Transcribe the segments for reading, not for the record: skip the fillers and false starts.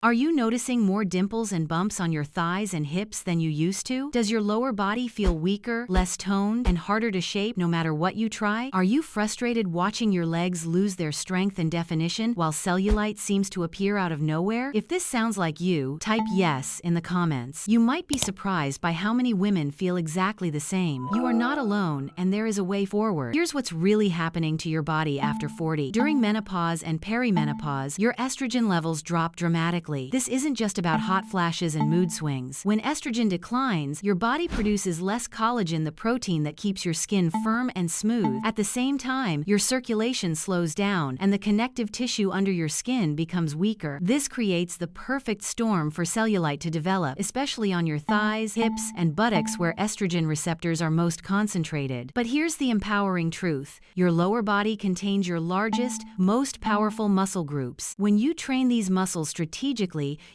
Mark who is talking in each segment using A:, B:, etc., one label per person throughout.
A: Are you noticing more dimples and bumps on your thighs and hips than you used to? Does your lower body feel weaker, less toned, and harder to shape no matter what you try? Are you frustrated watching your legs lose their strength and definition while cellulite seems to appear out of nowhere? If this sounds like you, type yes in the comments. You might be surprised by how many women feel exactly the same. You are not alone, and there is a way forward. Here's what's really happening to your body after 40. During menopause and perimenopause, your estrogen levels drop dramatically. This isn't just about hot flashes and mood swings. When estrogen declines, your body produces less collagen, the protein that keeps your skin firm and smooth. At the same time, your circulation slows down and the connective tissue under your skin becomes weaker. This creates the perfect storm for cellulite to develop, especially on your thighs, hips, and buttocks where estrogen receptors are most concentrated. But here's the empowering truth. Your lower body contains your largest, most powerful muscle groups. When you train these muscles strategically,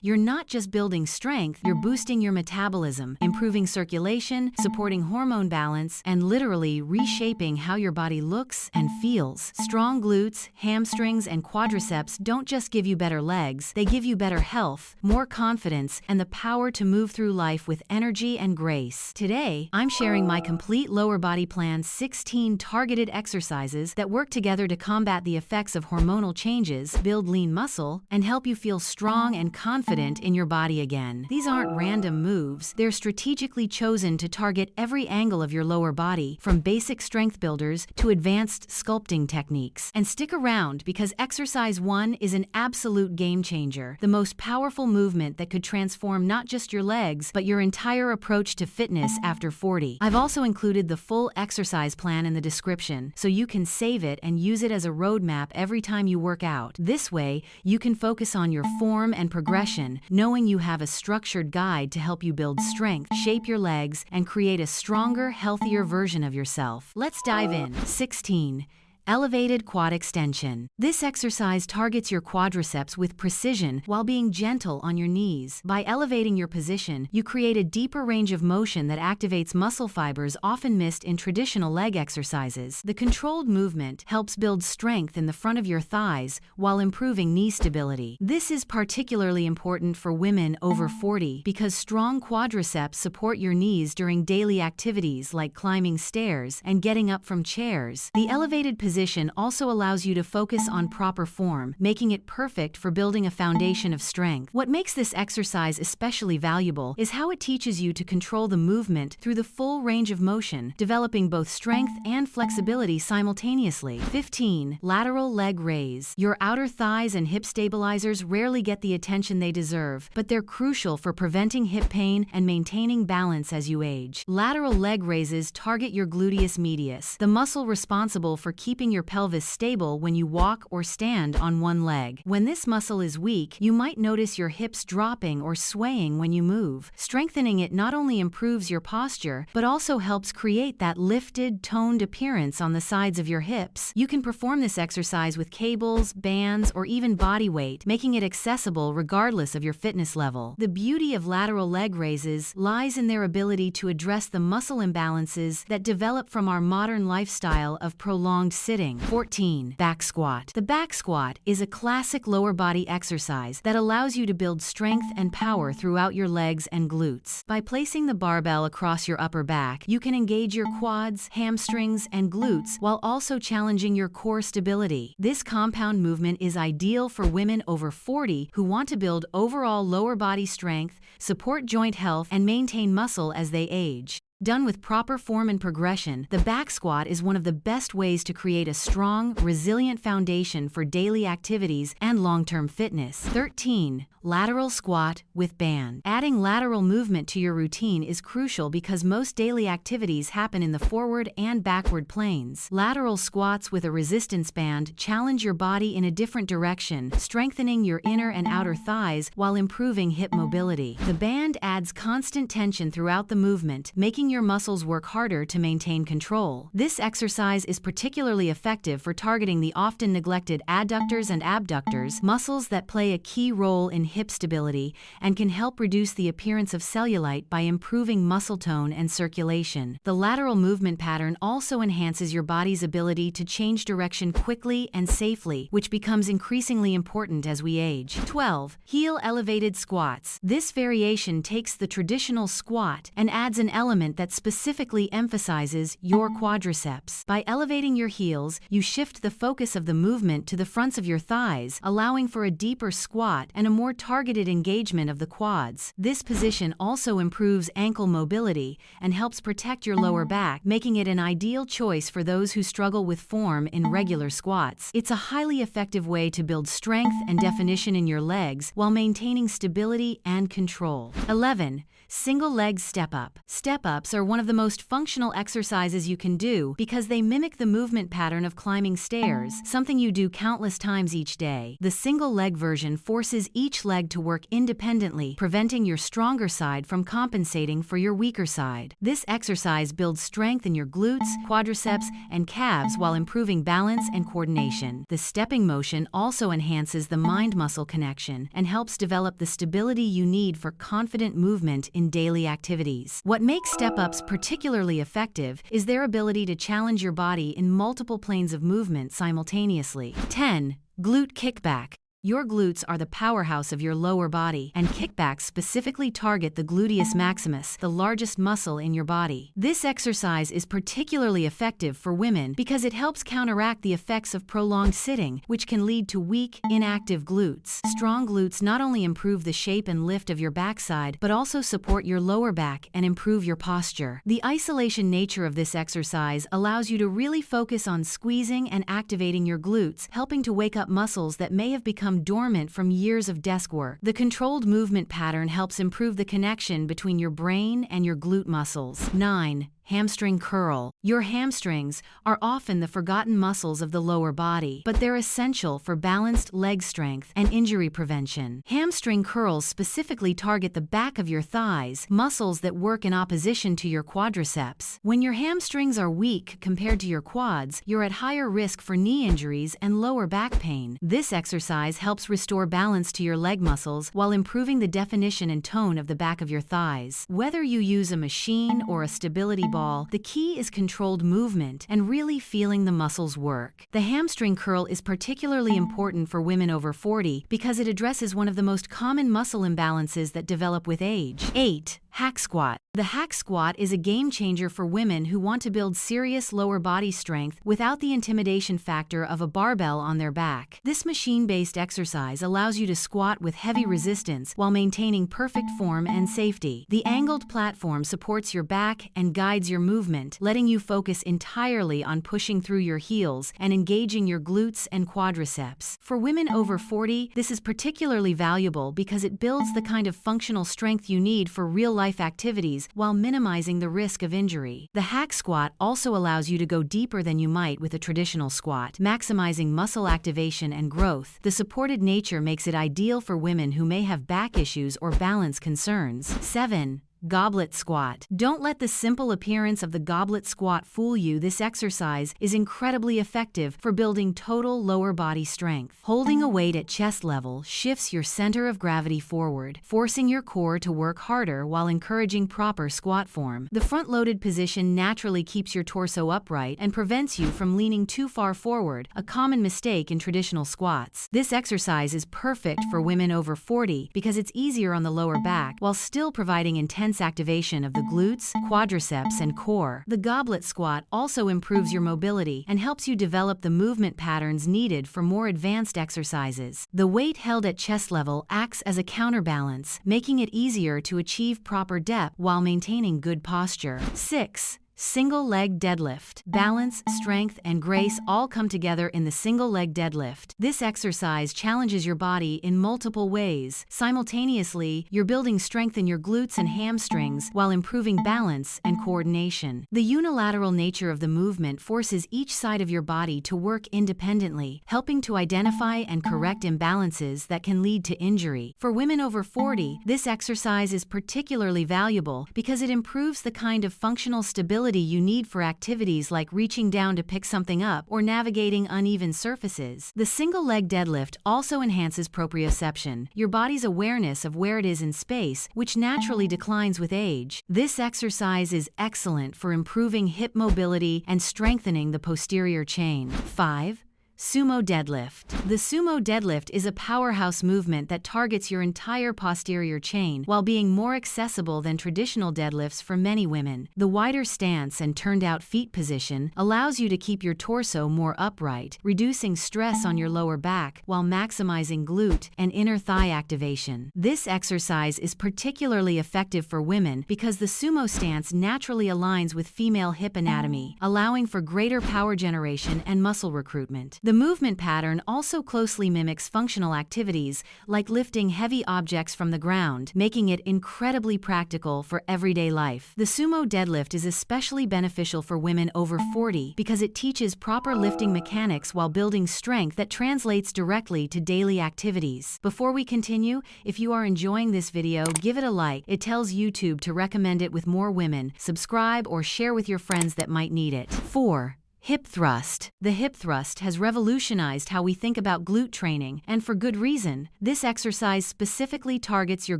A: you're not just building strength, you're boosting your metabolism, improving circulation, supporting hormone balance, and literally reshaping how your body looks and feels. Strong glutes, hamstrings, and quadriceps don't just give you better legs, they give you better health, more confidence, and the power to move through life with energy and grace. Today, I'm sharing my complete lower body plan, 16 targeted exercises that work together to combat the effects of hormonal changes, build lean muscle, and help you feel strong and confident in your body again. These aren't random moves, they're strategically chosen to target every angle of your lower body, from basic strength builders to advanced sculpting techniques. And stick around because exercise 1 is an absolute game changer, the most powerful movement that could transform not just your legs, but your entire approach to fitness after 40. I've also included the full exercise plan in the description, so you can save it and use it as a roadmap every time you work out. This way, you can focus on your form and progression, knowing you have a structured guide to help you build strength, shape your legs, and create a stronger, healthier version of yourself. Let's dive in. 16. Elevated quad extension. This exercise targets your quadriceps with precision while being gentle on your knees. By elevating your position, you create a deeper range of motion that activates muscle fibers often missed in traditional leg exercises. The controlled movement helps build strength in the front of your thighs while improving knee stability. This is particularly important for women over 40 because strong quadriceps support your knees during daily activities like climbing stairs and getting up from chairs. The elevated position also allows you to focus on proper form, making it perfect for building a foundation of strength. What makes this exercise especially valuable is how it teaches you to control the movement through the full range of motion, developing both strength and flexibility simultaneously. 15. Lateral leg raise. Your outer thighs and hip stabilizers rarely get the attention they deserve, but they're crucial for preventing hip pain and maintaining balance as you age. Lateral leg raises target your gluteus medius, the muscle responsible for keeping your pelvis stable when you walk or stand on one leg. When this muscle is weak, you might notice your hips dropping or swaying when you move. Strengthening it not only improves your posture, but also helps create that lifted, toned appearance on the sides of your hips. You can perform this exercise with cables, bands, or even body weight, making it accessible regardless of your fitness level. The beauty of lateral leg raises lies in their ability to address the muscle imbalances that develop from our modern lifestyle of prolonged sitting. 14. Back squat. The back squat is a classic lower body exercise that allows you to build strength and power throughout your legs and glutes. By placing the barbell across your upper back, you can engage your quads, hamstrings, and glutes while also challenging your core stability. This compound movement is ideal for women over 40 who want to build overall lower body strength, support joint health, and maintain muscle as they age. Done with proper form and progression, the back squat is one of the best ways to create a strong, resilient foundation for daily activities and long-term fitness. 13. Lateral squat with band. Adding lateral movement to your routine is crucial because most daily activities happen in the forward and backward planes. Lateral squats with a resistance band challenge your body in a different direction, strengthening your inner and outer thighs while improving hip mobility. The band adds constant tension throughout the movement, making making your muscles work harder to maintain control. This exercise is particularly effective for targeting the often neglected adductors and abductors, muscles that play a key role in hip stability and can help reduce the appearance of cellulite by improving muscle tone and circulation. The lateral movement pattern also enhances your body's ability to change direction quickly and safely, which becomes increasingly important as we age. 12. Heel elevated squats. This variation takes the traditional squat and adds an element that specifically emphasizes your quadriceps. By elevating your heels, you shift the focus of the movement to the fronts of your thighs, allowing for a deeper squat and a more targeted engagement of the quads. This position also improves ankle mobility and helps protect your lower back, making it an ideal choice for those who struggle with form in regular squats. It's a highly effective way to build strength and definition in your legs while maintaining stability and control. 11. Single leg step-up. Step-ups are one of the most functional exercises you can do because they mimic the movement pattern of climbing stairs, something you do countless times each day. The single leg version forces each leg to work independently, preventing your stronger side from compensating for your weaker side. This exercise builds strength in your glutes, quadriceps, and calves while improving balance and coordination. The stepping motion also enhances the mind-muscle connection and helps develop the stability you need for confident movement in daily activities. What makes step-ups particularly effective is their ability to challenge your body in multiple planes of movement simultaneously. 10. Glute kickback. Your glutes are the powerhouse of your lower body, and kickbacks specifically target the gluteus maximus, the largest muscle in your body. This exercise is particularly effective for women because it helps counteract the effects of prolonged sitting, which can lead to weak, inactive glutes. Strong glutes not only improve the shape and lift of your backside, but also support your lower back and improve your posture. The isolation nature of this exercise allows you to really focus on squeezing and activating your glutes, helping to wake up muscles that may have become dormant from years of desk work. The controlled movement pattern helps improve the connection between your brain and your glute muscles. 9. Hamstring curl. Your hamstrings are often the forgotten muscles of the lower body, but they're essential for balanced leg strength and injury prevention. Hamstring curls specifically target the back of your thighs, muscles that work in opposition to your quadriceps. When your hamstrings are weak compared to your quads, you're at higher risk for knee injuries and lower back pain. This exercise helps restore balance to your leg muscles while improving the definition and tone of the back of your thighs. Whether you use a machine or a stability ball, the key is controlled movement and really feeling the muscles work. The hamstring curl is particularly important for women over 40 because it addresses one of the most common muscle imbalances that develop with age. 8. Hack squat. The hack squat is a game changer for women who want to build serious lower body strength without the intimidation factor of a barbell on their back. This machine-based exercise allows you to squat with heavy resistance while maintaining perfect form and safety. The angled platform supports your back and guides your movement, letting you focus entirely on pushing through your heels and engaging your glutes and quadriceps. For women over 40, this is particularly valuable because it builds the kind of functional strength you need for real-life activities while minimizing the risk of injury. The hack squat also allows you to go deeper than you might with a traditional squat, maximizing muscle activation and growth. The supported nature makes it ideal for women who may have back issues or balance concerns. 7. Goblet Squat. Don't let the simple appearance of the Goblet Squat fool you. This exercise is incredibly effective for building total lower body strength. Holding a weight at chest level shifts your center of gravity forward, forcing your core to work harder while encouraging proper squat form. The front-loaded position naturally keeps your torso upright and prevents you from leaning too far forward, a common mistake in traditional squats. This exercise is perfect for women over 40 because it's easier on the lower back while still providing intense activation of the glutes, quadriceps, and core. The goblet squat also improves your mobility and helps you develop the movement patterns needed for more advanced exercises. The weight held at chest level acts as a counterbalance, making it easier to achieve proper depth while maintaining good posture. 6. Single leg deadlift. Balance, strength, and grace all come together in the single leg deadlift. This exercise challenges your body in multiple ways. Simultaneously, you're building strength in your glutes and hamstrings while improving balance and coordination. The unilateral nature of the movement forces each side of your body to work independently, helping to identify and correct imbalances that can lead to injury. For women over 40, this exercise is particularly valuable because it improves the kind of functional stability you need for activities like reaching down to pick something up or navigating uneven surfaces. The single leg deadlift also enhances proprioception, your body's awareness of where it is in space, which naturally declines with age. This exercise is excellent for improving hip mobility and strengthening the posterior chain. 5. Sumo Deadlift. The Sumo Deadlift is a powerhouse movement that targets your entire posterior chain while being more accessible than traditional deadlifts for many women. The wider stance and turned-out feet position allows you to keep your torso more upright, reducing stress on your lower back while maximizing glute and inner thigh activation. This exercise is particularly effective for women because the sumo stance naturally aligns with female hip anatomy, allowing for greater power generation and muscle recruitment. The movement pattern also closely mimics functional activities like lifting heavy objects from the ground, making it incredibly practical for everyday life. The sumo deadlift is especially beneficial for women over 40 because it teaches proper lifting mechanics while building strength that translates directly to daily activities. Before we continue, if you are enjoying this video, give it a like. It tells YouTube to recommend it with more women. Subscribe or share with your friends that might need it. 4. Hip thrust. The hip thrust has revolutionized how we think about glute training, and for good reason. This exercise specifically targets your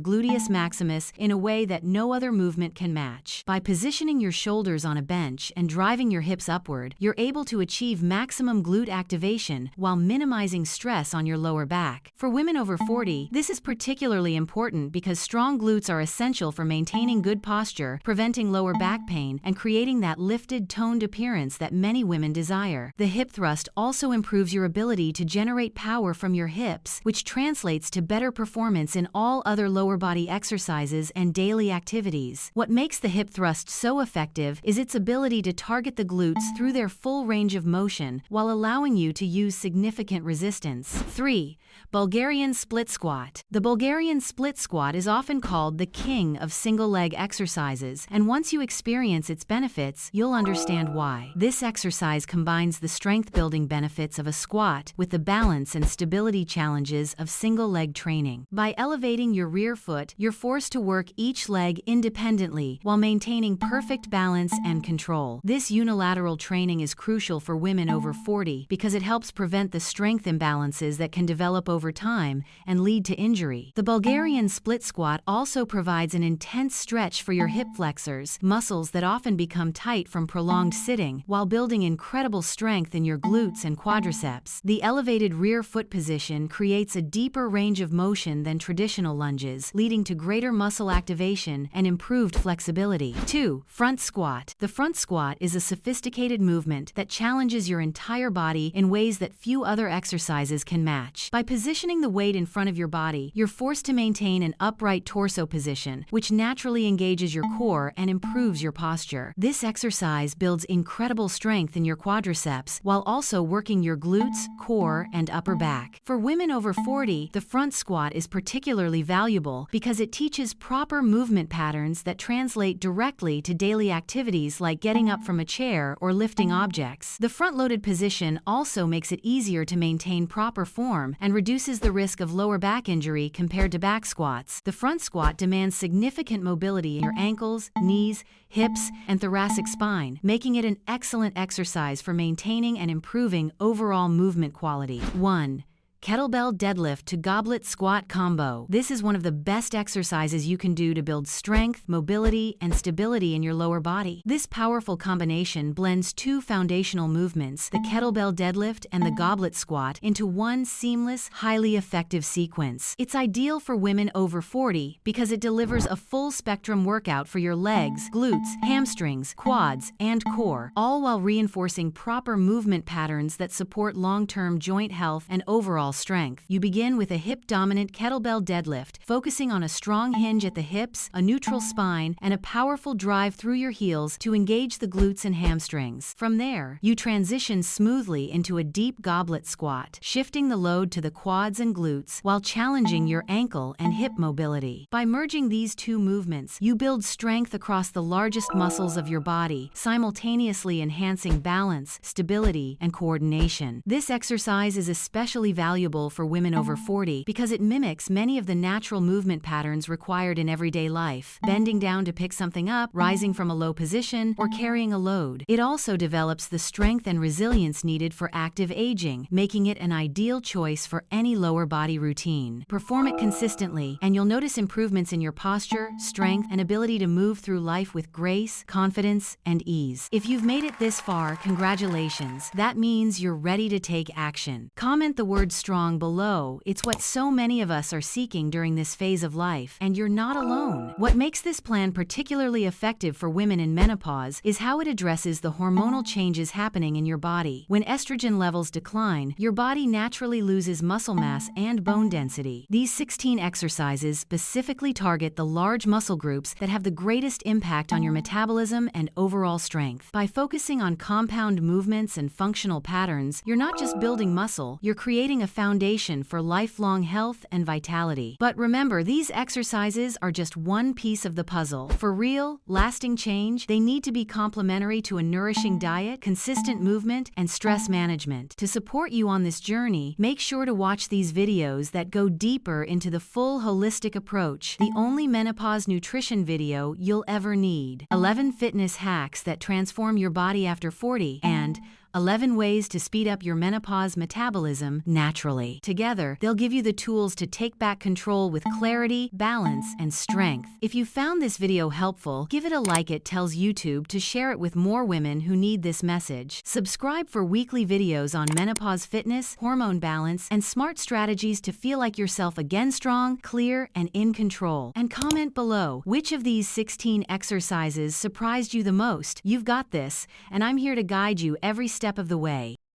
A: gluteus maximus in a way that no other movement can match. By positioning your shoulders on a bench and driving your hips upward, you're able to achieve maximum glute activation while minimizing stress on your lower back. For women over 40, this is particularly important because strong glutes are essential for maintaining good posture, preventing lower back pain, and creating that lifted, toned appearance that many women desire. The hip thrust also improves your ability to generate power from your hips, which translates to better performance in all other lower body exercises and daily activities. What makes the hip thrust so effective is its ability to target the glutes through their full range of motion while allowing you to use significant resistance. 3. Bulgarian split squat. The Bulgarian split squat is often called the king of single leg exercises, and once you experience its benefits, you'll understand why. This exercise combines the strength-building benefits of a squat with the balance and stability challenges of single-leg training. By elevating your rear foot, you're forced to work each leg independently while maintaining perfect balance and control. This unilateral training is crucial for women over 40 because it helps prevent the strength imbalances that can develop over time and lead to injury. The Bulgarian split squat also provides an intense stretch for your hip flexors, muscles that often become tight from prolonged sitting, while building incredible strength in your glutes and quadriceps. The elevated rear foot position creates a deeper range of motion than traditional lunges, leading to greater muscle activation and improved flexibility. 2. Front squat. The front squat is a sophisticated movement that challenges your entire body in ways that few other exercises can match. By positioning the weight in front of your body, you're forced to maintain an upright torso position, which naturally engages your core and improves your posture. This exercise builds incredible strength in your quadriceps while also working your glutes, core, and upper back. For women over 40, the front squat is particularly valuable because it teaches proper movement patterns that translate directly to daily activities like getting up from a chair or lifting objects. The front-loaded position also makes it easier to maintain proper form and reduces the risk of lower back injury compared to back squats. The front squat demands significant mobility in your ankles, knees, hips, and thoracic spine, making it an excellent exercise for maintaining and improving overall movement quality. 1. Kettlebell deadlift to goblet squat combo. This is one of the best exercises you can do to build strength, mobility, and stability in your lower body. This powerful combination blends two foundational movements, the kettlebell deadlift and the goblet squat, into one seamless, highly effective sequence. It's ideal for women over 40 because it delivers a full spectrum workout for your legs, glutes, hamstrings, quads, and core, all while reinforcing proper movement patterns that support long-term joint health and overall overall strength. You begin with a hip-dominant kettlebell deadlift, focusing on a strong hinge at the hips, a neutral spine, and a powerful drive through your heels to engage the glutes and hamstrings. From there, you transition smoothly into a deep goblet squat, shifting the load to the quads and glutes while challenging your ankle and hip mobility. By merging these two movements, you build strength across the largest muscles of your body, simultaneously enhancing balance, stability, and coordination. This exercise is especially valuable for women over 40 because it mimics many of the natural movement patterns required in everyday life, bending down to pick something up, rising from a low position, or carrying a load. It also develops the strength and resilience needed for active aging, making it an ideal choice for any lower body routine. Perform it consistently, and you'll notice improvements in your posture, strength, and ability to move through life with grace, confidence, and ease. If you've made it this far, congratulations. That means you're ready to take action. Comment the word strong below. It's what so many of us are seeking during this phase of life, and you're not alone. What makes this plan particularly effective for women in menopause is how it addresses the hormonal changes happening in your body. When estrogen levels decline, your body naturally loses muscle mass and bone density. These 16 exercises specifically target the large muscle groups that have the greatest impact on your metabolism and overall strength. By focusing on compound movements and functional patterns, you're not just building muscle, you're creating a foundation for lifelong health and vitality. But remember, these exercises are just one piece of the puzzle. For real, lasting change, they need to be complementary to a nourishing diet, consistent movement, and stress management. To support you on this journey, make sure to watch these videos that go deeper into the full holistic approach, the only menopause nutrition video you'll ever need. 11 fitness hacks that transform your body after 40, and 11 ways to speed up your menopause metabolism naturally. Together, they'll give you the tools to take back control with clarity, balance, and strength. If you found this video helpful, give it a like. It tells YouTube to share it with more women who need this message. Subscribe for weekly videos on menopause fitness, hormone balance, and smart strategies to feel like yourself again, strong, clear, and in control. And comment below, which of these 16 exercises surprised you the most? You've got this, and I'm here to guide you every step of the way.